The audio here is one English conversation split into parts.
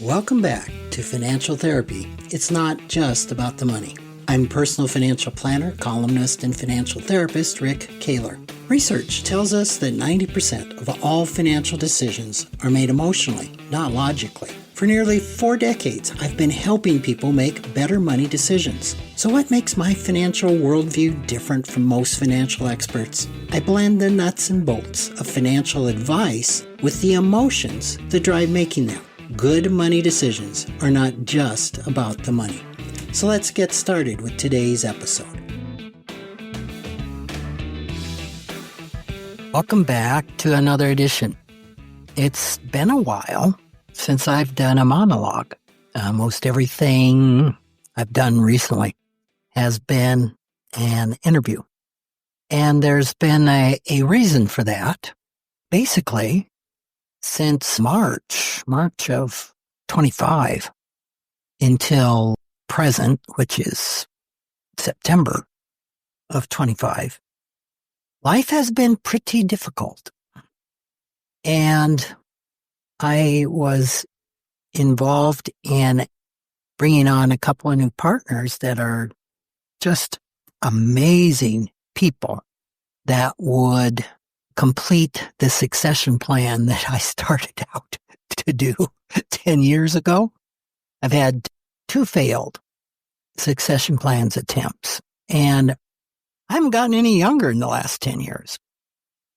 Welcome back to Financial Therapy. It's not just about the money. I'm personal financial planner, columnist, and financial therapist Rick Kahler. Research tells us that 90% of all financial decisions are made emotionally, not logically. For nearly 4 decades, I've been helping people make better money decisions. So what makes my financial worldview different from most financial experts? I blend the nuts and bolts of financial advice with the emotions that drive making them. Good money decisions are not just about the money. So let's get started with today's episode. Welcome back to another edition. It's been a while since I've done a monologue. Most everything I've done recently has been an interview. And there's been a reason for that. Basically, since March of 25 until present, which is September of 25, life has been pretty difficult. And I was involved in bringing on a couple of new partners that are just amazing people that would complete the succession plan that I started out to do 10 years ago. I've had 2 failed succession plans attempts, and I haven't gotten any younger in the last 10 years.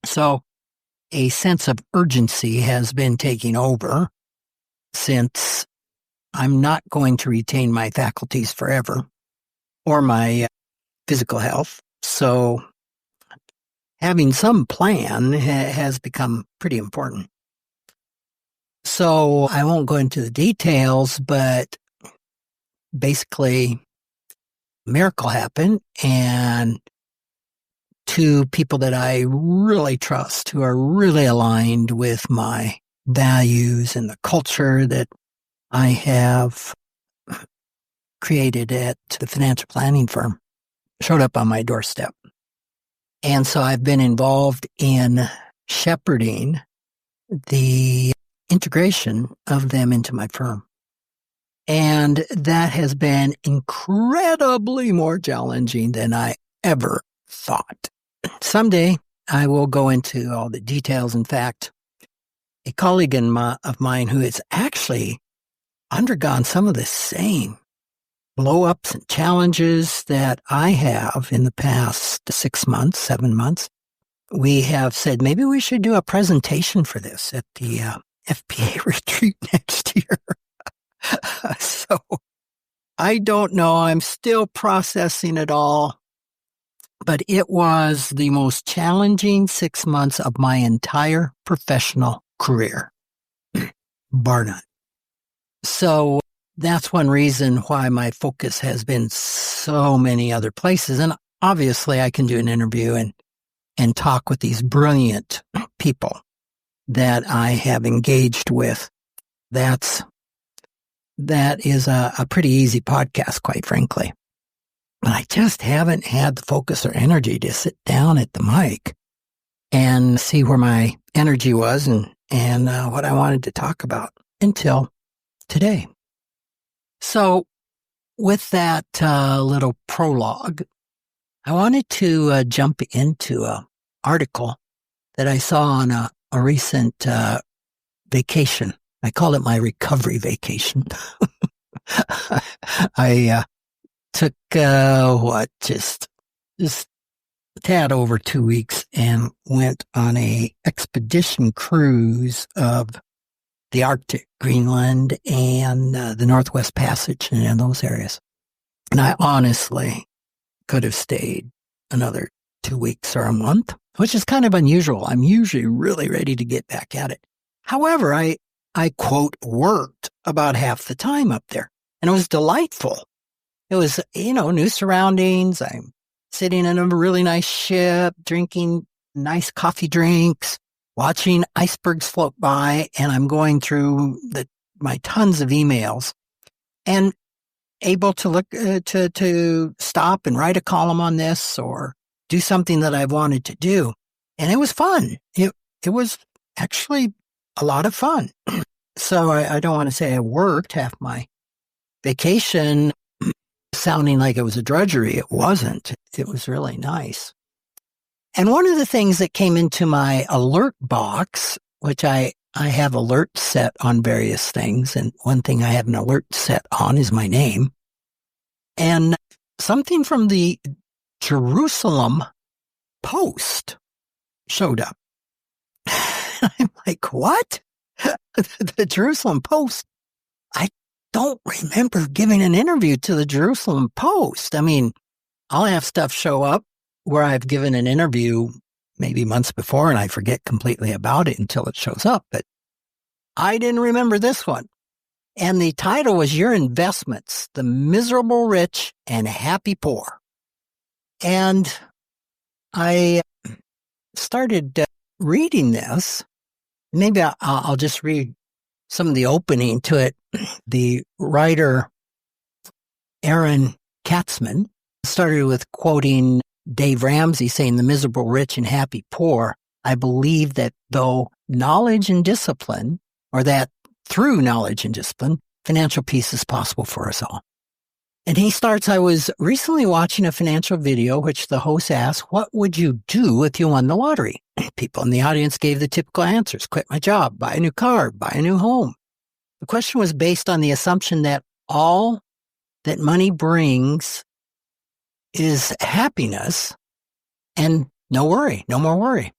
So a sense of urgency has been taking over since I'm not going to retain my faculties forever or my physical health. So having some plan has become pretty important. So I won't go into the details, but basically a miracle happened, and 2 people that I really trust, who are really aligned with my values and the culture that I have created at the financial planning firm, showed up on my doorstep. And so I've been involved in shepherding the integration of them into my firm. And that has been incredibly more challenging than I ever thought. Someday I will go into all the details. In fact, a colleague of mine who has actually undergone some of the same blow-ups and challenges that I have in the past 6 months, 7 months, we have said maybe we should do a presentation for this at the FPA retreat next year. So I don't know. I'm still processing it all. But it was the most challenging 6 months of my entire professional career, bar none. So that's one reason why my focus has been so many other places. And obviously I can do an interview and talk with these brilliant people that I have engaged with. That is a pretty easy podcast, quite frankly. But I just haven't had the focus or energy to sit down at the mic and see where my energy was and what I wanted to talk about until today. So with that little prologue, I wanted to jump into an article that I saw on a recent vacation. I call it my recovery vacation. I took, just a tad over 2 weeks and went on a expedition cruise of the Arctic, Greenland, and the Northwest Passage and in those areas. And I honestly could have stayed another 2 weeks or a month, which is kind of unusual. I'm usually really ready to get back at it. However, I quote, worked about half the time up there, and it was delightful. It was, new surroundings. I'm sitting in a really nice ship, drinking nice coffee drinks, watching icebergs float by, and I'm going through my tons of emails and able to look to stop and write a column on this or do something that I've wanted to do. And it was fun. It was actually a lot of fun. So I don't want to say I worked half my vacation sounding like it was a drudgery. It wasn't. It was really nice. And one of the things that came into my alert box, which I have alerts set on various things, and one thing I have an alert set on is my name. And something from the Jerusalem Post showed up. I'm like, what? The Jerusalem Post? I don't remember giving an interview to the Jerusalem Post. I mean, I'll have stuff show up where I've given an interview maybe months before and I forget completely about it until it shows up. But I didn't remember this one. And the title was Your Investments, the Miserable Rich and Happy Poor. And I started reading this. Maybe I'll just read some of the opening to it. The writer, Aaron Katzman, started with quoting Dave Ramsey saying, the miserable rich and happy poor. I believe that though knowledge and discipline, or that through knowledge and discipline, financial peace is possible for us all. And he starts, I was recently watching a financial video which the host asked, what would you do if you won the lottery? People in the audience gave the typical answers: quit my job, buy a new car, buy a new home. The question was based on the assumption that all that money brings is happiness and no worry, no more worry.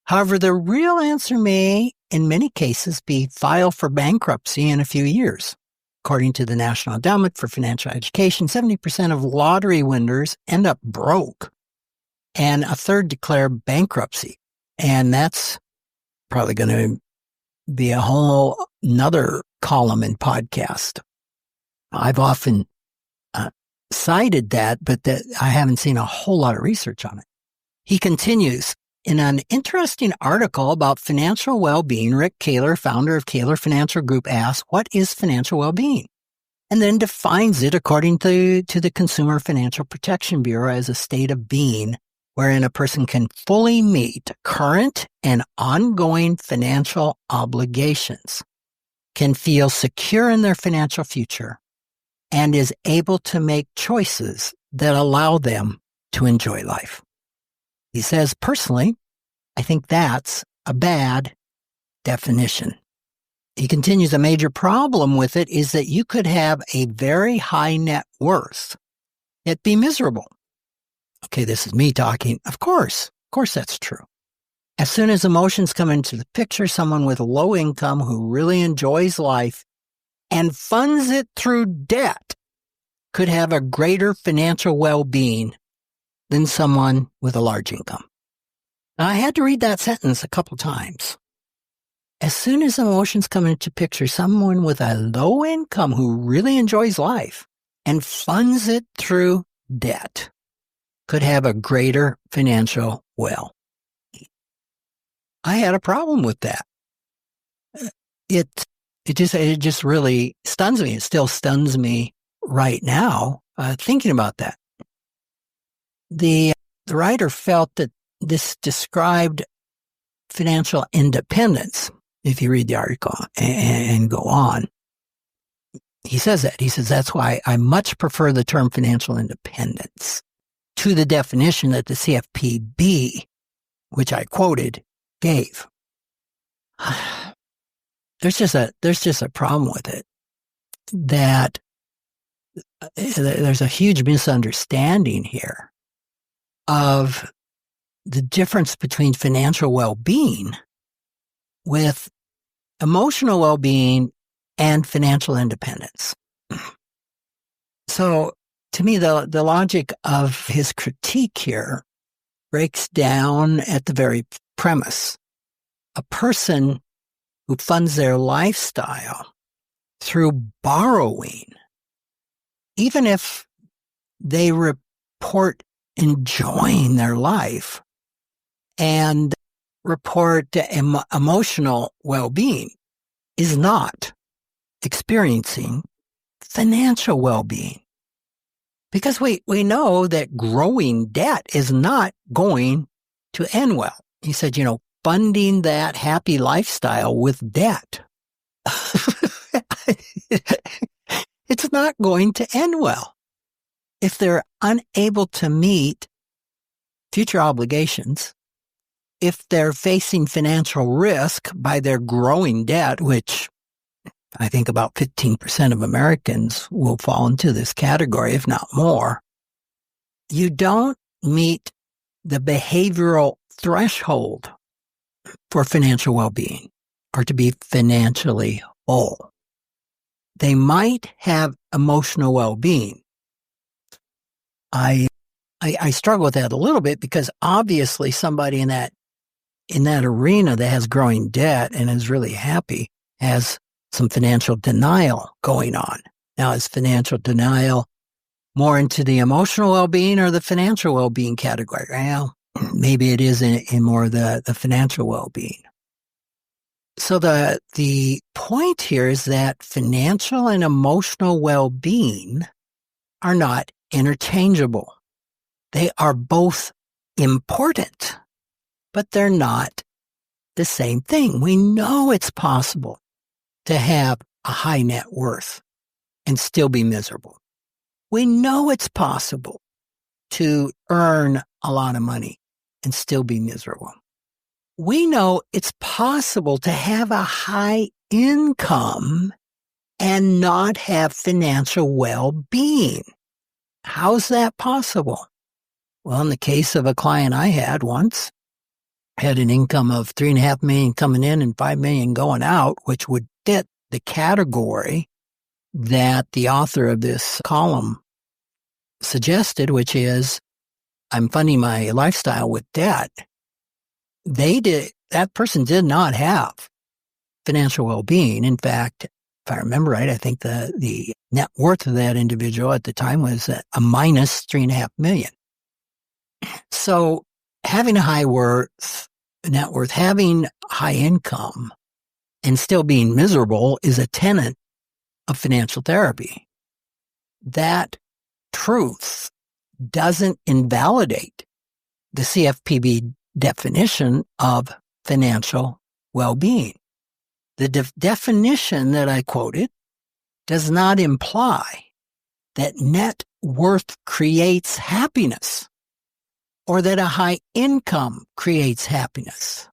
However, the real answer may, in many cases, be file for bankruptcy in a few years. According to the National Endowment for Financial Education, 70% of lottery winners end up broke, and a third declare bankruptcy. And that's probably going to be a whole nother column and podcast. I've often cited that, but that I haven't seen a whole lot of research on it. He continues, in an interesting article about financial well-being, Rick Kahler, founder of Kahler Financial Group, asks, what is financial well-being? And then defines it according to the Consumer Financial Protection Bureau as a state of being wherein a person can fully meet current and ongoing financial obligations, can feel secure in their financial future, and is able to make choices that allow them to enjoy life. He says, personally, I think that's a bad definition. He continues, a major problem with it is that you could have a very high net worth, yet be miserable. Okay, this is me talking. Of course that's true. As soon as emotions come into the picture, someone with low income who really enjoys life and funds it through debt could have a greater financial well-being than someone with a large income. Now, I had to read that sentence a couple times. As soon as emotions come into picture, someone with a low income who really enjoys life and funds it through debt could have a greater financial well. I had a problem with that. It just really stuns me. It still stuns me right now, thinking about that. The writer felt that this described financial independence. If you read the article and go on, he says that. He says, that's why I much prefer the term financial independence to the definition that the CFPB, which I quoted, gave. There's just a problem with it, that there's a huge misunderstanding here of the difference between financial well-being with emotional well-being and financial independence. So to me, the logic of his critique here breaks down at the very premise. A person who funds their lifestyle through borrowing, even if they report enjoying their life and report emotional well-being, is not experiencing financial well-being. Because we know that growing debt is not going to end well. He said, funding that happy lifestyle with debt. it's not going to end well. If they're unable to meet future obligations, if they're facing financial risk by their growing debt, which I think about 15% of Americans will fall into this category, if not more, you don't meet the behavioral threshold for financial well-being or to be financially whole. They might have emotional well-being. I struggle with that a little bit because obviously somebody in that arena that has growing debt and is really happy has some financial denial going on. Now, is financial denial more into the emotional well-being or the financial well-being category? Well, maybe it is in more of the financial well-being. So the point here is that financial and emotional well-being are not interchangeable. They are both important, but they're not the same thing. We know it's possible to have a high net worth and still be miserable. We know it's possible to earn a lot of money and still be miserable. We know it's possible to have a high income and not have financial well-being. How's that possible? Well, in the case of a client I had once, had an income of $3.5 million coming in and $5 million going out, which would fit the category that the author of this column suggested, which is, I'm funding my lifestyle with debt. That person did not have financial well-being. In fact, if I remember right, I think the net worth of that individual at the time was a minus $3.5 million. So having a high net worth, having high income, and still being miserable is a tenet of financial therapy. That truth doesn't invalidate the CFPB definition of financial well-being. The definition that I quoted does not imply that net worth creates happiness, or that a high income creates happiness,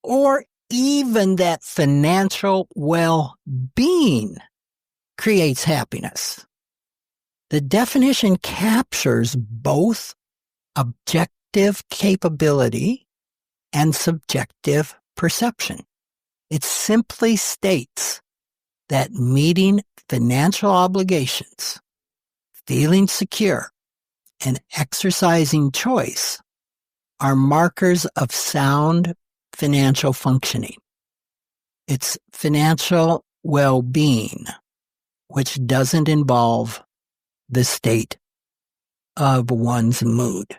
or even that financial well-being creates happiness. The definition captures both objective capability and subjective perception. It simply states that meeting financial obligations, feeling secure, and exercising choice are markers of sound financial functioning. It's financial well-being, which doesn't involve the state of one's mood.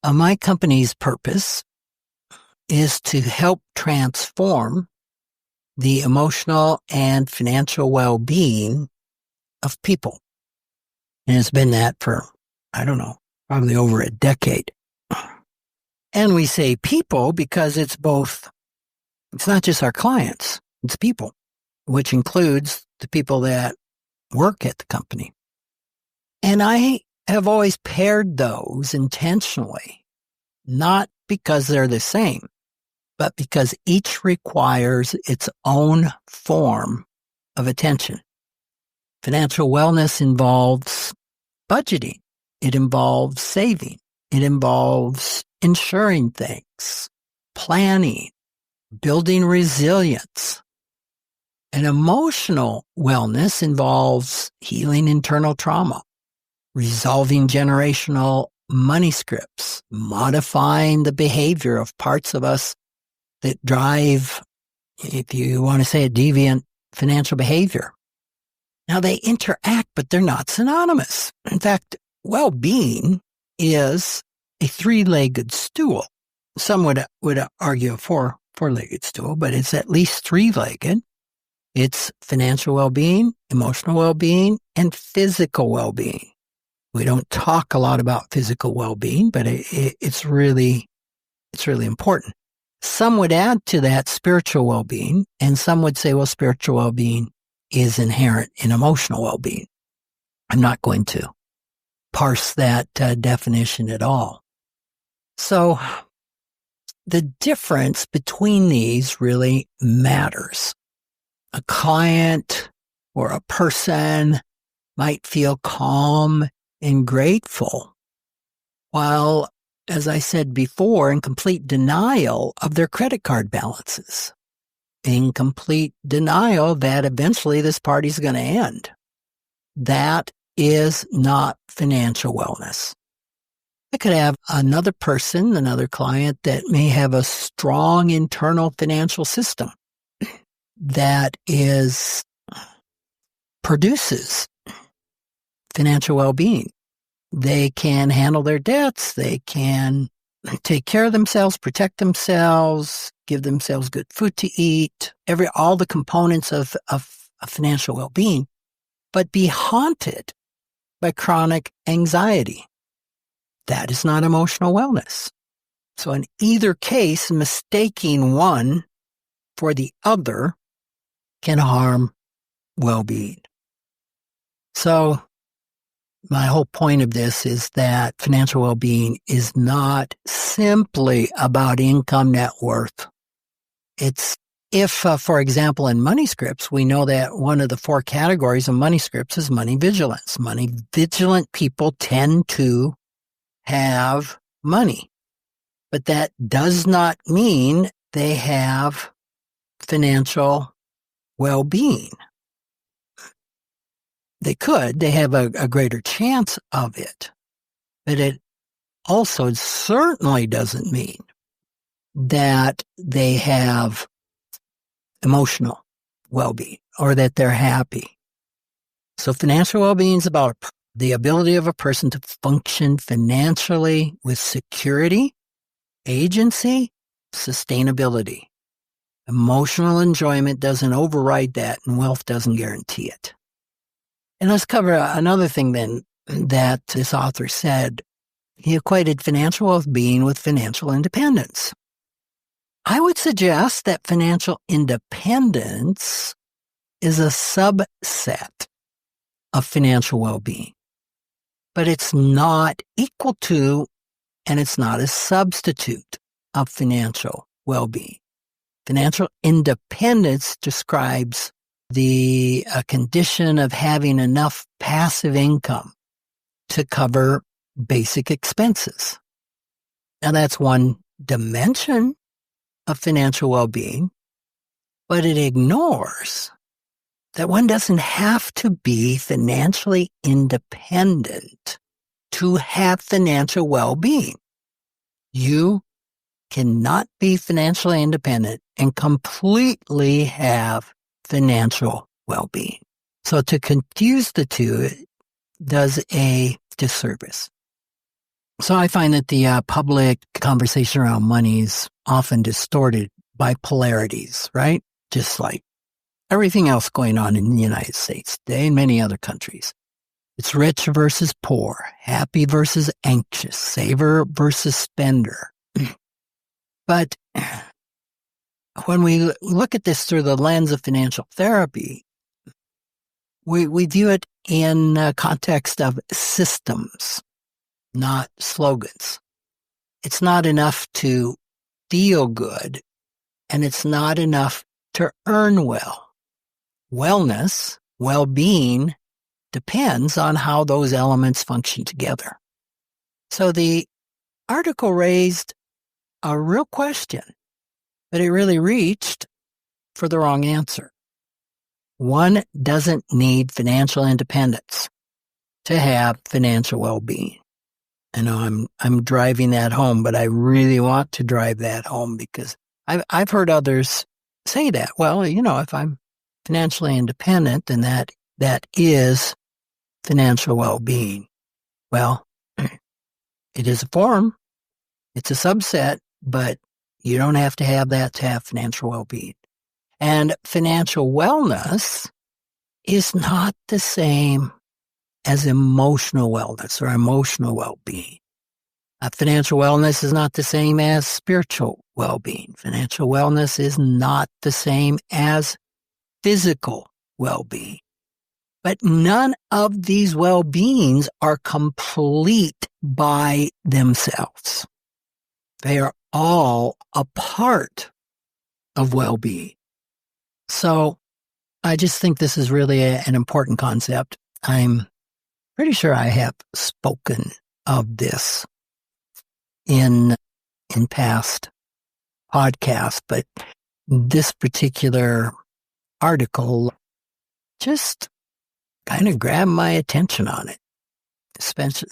My company's purpose is to help transform the emotional and financial well-being of people. And it's been that for, probably over a decade. And we say people because it's not just our clients, it's people, which includes the people that work at the company. And I have always paired those intentionally, not because they're the same, but because each requires its own form of attention. Financial wellness involves budgeting. It involves saving. It involves insuring things, planning, building resilience. And emotional wellness involves healing internal trauma, resolving generational money scripts, modifying the behavior of parts of us that drive, if you want to say, a deviant financial behavior. Now, they interact, but they're not synonymous. In fact, well-being is a three-legged stool. Some would argue a four-legged stool, but it's at least three-legged. It's financial well-being, emotional well-being, and physical well-being. We don't talk a lot about physical well-being, but it's really important. Some would add to that spiritual well-being, and some would say, well, spiritual well-being is inherent in emotional well-being. I'm not going to parse that definition at all. So the difference between these really matters. A client or a person might feel calm and grateful, while, as I said before, in complete denial of their credit card balances, in complete denial that eventually this party's going to end. That is not financial wellness. I could have another person, another client that may have a strong internal financial system that produces financial well-being. They can handle their debts. They can take care of themselves, protect themselves, give themselves good food to eat, all the components of financial well-being, but be haunted by chronic anxiety. That is not emotional wellness. So in either case, mistaking one for the other can harm well-being. So my whole point of this is that financial well-being is not simply about income net worth. It's for example, in money scripts, we know that one of the 4 categories of money scripts is money vigilance. Money vigilant people tend to have money, but that does not mean they have financial well-being. They have a greater chance of it, but it also certainly doesn't mean that they have emotional well-being or that they're happy. So financial well-being is about the ability of a person to function financially with security, agency, sustainability. Emotional enjoyment doesn't override that, and wealth doesn't guarantee it. And let's cover another thing then that this author said. He equated financial well-being with financial independence. I would suggest that financial independence is a subset of financial well-being, but it's not equal to, and it's not a substitute of financial well-being. Financial independence describes the condition of having enough passive income to cover basic expenses. Now that's one dimension of financial well-being, but it ignores that one doesn't have to be financially independent to have financial well-being. You cannot be financially independent and completely have financial well-being. So to confuse the two does a disservice. So I find that the public conversation around money is often distorted by polarities, right? Just like everything else going on in the United States today and many other countries. It's rich versus poor, happy versus anxious, saver versus spender. But when we look at this through the lens of financial therapy, we view it in context of systems, not slogans. It's not enough to feel good, and it's not enough to earn well. Wellness, well-being, depends on how those elements function together. So the article raised a real question, but it really reached for the wrong answer. One doesn't need financial independence to have financial well-being. I know I'm driving that home, but I really want to drive that home because I've heard others say that. Well, if I'm financially independent, then that is financial well-being. Well, it is a form, it's a subset, but you don't have to have that to have financial well-being. And financial wellness is not the same as emotional wellness or emotional well-being. Financial wellness is not the same as spiritual well-being. Financial wellness is not the same as physical well-being. But none of these well-beings are complete by themselves. They are all a part of well-being. So I just think this is really an important concept. I'm pretty sure I have spoken of this in past podcasts, but this particular article just kind of grabbed my attention on it, especially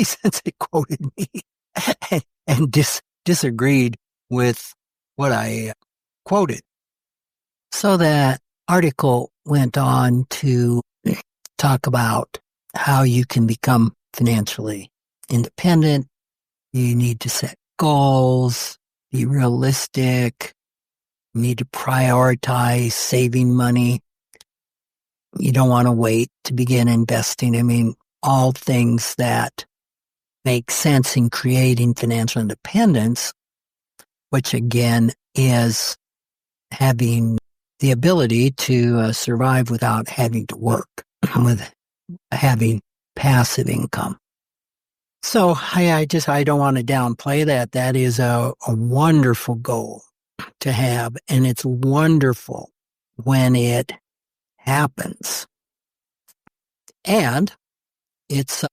since it quoted me and disagreed with what I quoted. So that article went on to talk about how you can become financially independent. You need to set goals, be realistic, you need to prioritize saving money. You don't want to wait to begin investing. I mean, all things that make sense in creating financial independence, which again is having the ability to survive without having to work, with having passive income. So I don't want to downplay that. That is a wonderful goal to have, and it's wonderful when it happens. And it's,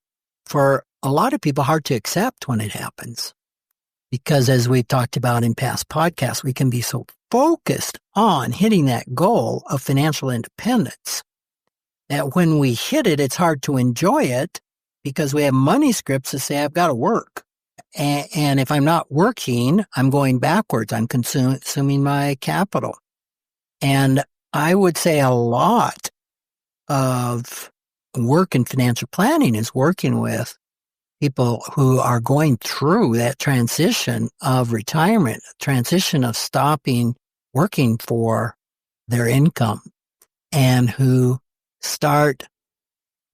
for a lot of people, hard to accept when it happens. Because as we've talked about in past podcasts, we can be so focused on hitting that goal of financial independence that when we hit it, it's hard to enjoy it because we have money scripts that say, I've got to work. And if I'm not working, I'm going backwards. I'm consuming my capital. And I would say a lot of work in financial planning is working with people who are going through that transition of retirement, transition of stopping working for their income, and who start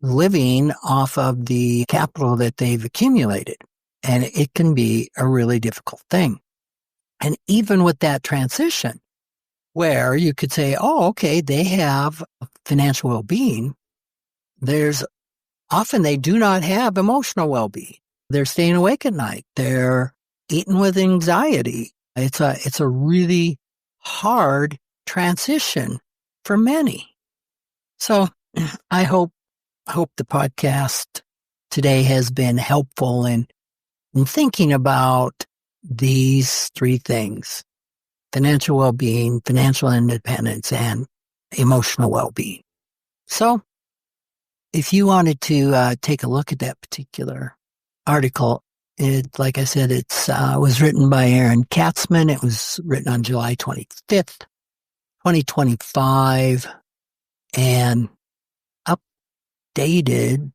living off of the capital that they've accumulated. And it can be a really difficult thing. And even with that transition, where you could say, oh, okay, they have financial well-being, there's often they do not have emotional well-being. They're staying awake at night. They're eating with anxiety. It's a really hard transition for many. So I hope the podcast today has been helpful in thinking about these three things: financial well-being, financial independence, and emotional well-being. So if you wanted to take a look at that particular article, like I said, it was written by Aaron Katzman. It was written on July 25th, 2025, and updated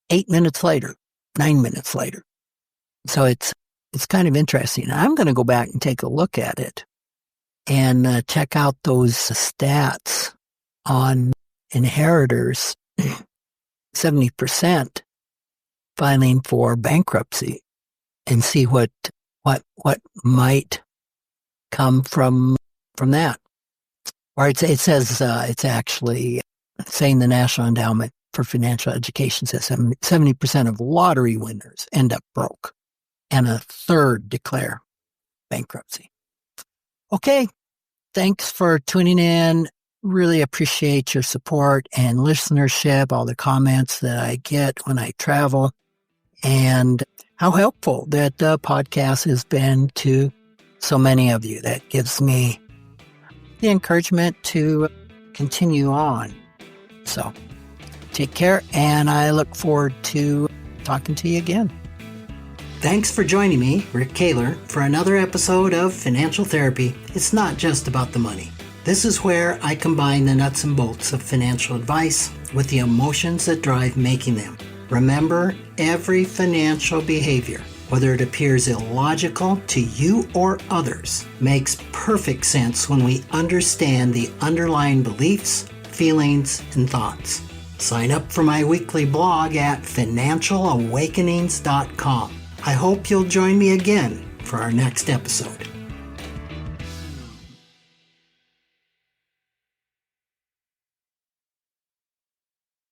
9 minutes later. So it's kind of interesting. I'm going to go back and take a look at it and check out those stats on inheritors. 70% filing for bankruptcy, and see what might come from that. Or it says it's actually saying the National Endowment for Financial Education says 70% of lottery winners end up broke, and a third declare bankruptcy. Okay, thanks for tuning in. Really appreciate your support and listenership, all the comments that I get when I travel, and how helpful that podcast has been to so many of you. That gives me the encouragement to continue on. So take care, and I look forward to talking to you again. Thanks for joining me, Rick Kahler, for another episode of Financial Therapy. It's not just about the money. This is where I combine the nuts and bolts of financial advice with the emotions that drive making them. Remember, every financial behavior, whether it appears illogical to you or others, makes perfect sense when we understand the underlying beliefs, feelings, and thoughts. Sign up for my weekly blog at financialawakenings.com. I hope you'll join me again for our next episode.